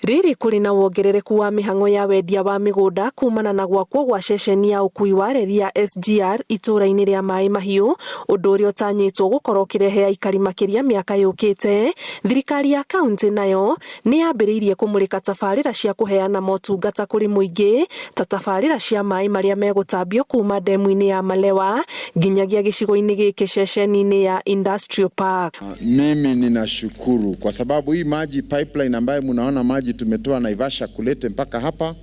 Rĩrĩ kũrĩ na wongerereku wa mĩhang'o ya wendia wa mĩgũnda kumana na gwakwo gwa ceceni ya ũkui wa reri ya SGR itũũra-inĩ rĩa Maĩ Mahiũ, ũndũ ũrĩa ũtanyĩtwo gũkorwo ũkĩrehe aikari makĩria mĩaka yũkĩte. Thirikari ya kaunti nayo nĩ yambĩrĩirie kũmũrĩka tabarĩra cia kũheana motungata kũrĩ mũingĩ, ta tabarĩra cia maĩ marĩa megũtambio kuma ndemu-inĩ ya Malewa nginyagia gĩcigo-inĩ gĩkĩ ceceni-inĩ ya Industrial Park. Mimi ninashukuru kwa sababu hii maji pipeline ambayo mnaona maji tumetoa Naivasha kulete mpaka hapa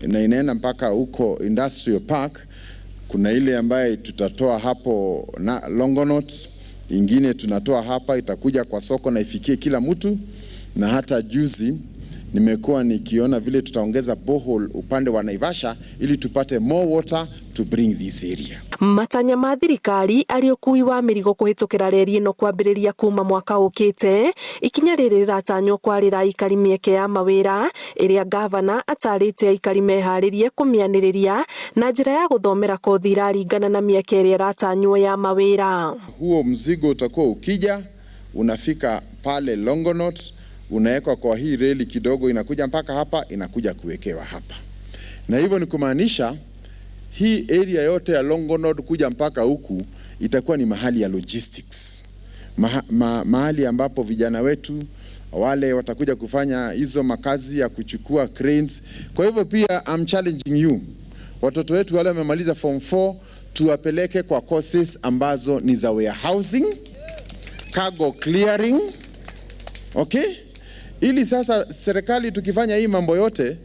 na inaenda mpaka huko Industrial Park. Kuna ile ambaye tutatoa hapo na Longonot, ingine tunatoa hapa itakuja kwa soko na ifikie kila mtu. Na hata juzi nimekuwa nikiona vile tutaongeza borehole upande wa Naivasha ili tupate more water to bring this area. Matanya ma thirikari arĩ ũkui wa mĩrigo kũhĩtũkĩra reri ĩno kwambĩrĩria kuma mwaka ũkĩte, ikinya rĩrĩ rĩratanywo kwarĩra aikari mĩeke ya mawĩra ĩrĩa gavana atarĩte aikari meharĩrie kũmĩanĩrĩria na njĩra ya gũthomera kothi iraringana na mĩeke ĩrĩa ĩratanywo ya mawĩra. Huo mzigo utakuwa ukija unafika pale Longonot, unawekwa kwa hii reli kidogo, inakuja mpaka hapa, inakuja kuwekewa hapa. Na hivyo ni kumaanisha hii area yote ya Longonot kuja mpaka huku itakuwa ni mahali ya logistics. Mahali ambapo vijana wetu wale watakuja kufanya hizo makazi ya kuchukua cranes. Kwa hivyo pia I'm challenging you, watoto wetu wale wamemaliza form 4 tuwapeleke kwa courses ambazo ni za warehousing, cargo clearing, okay? Ili sasa serikali tukifanya hii mambo yote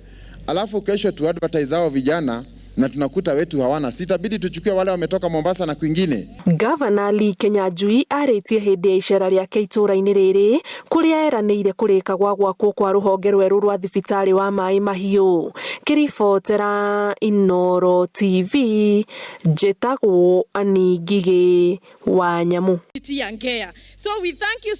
alafu kesho tu advertise hao vijana na tunakuta wetu hawana, sitabidi tuchukue wale wametoka Mombasa na kwingine. Gavana Lee Kenyanjui arĩtie hĩndĩ ya icera rĩake itũũra-inĩ rĩrĩ kũrĩa eranĩire kũrĩka gwakwo kwa rũhonge rwerũ rwa thibitarĩ wa Maĩ Mahiũ. Kĩribotera Inooro TV, njĩtagwo Ani Ngigĩ wa Nyamũ. So we thank you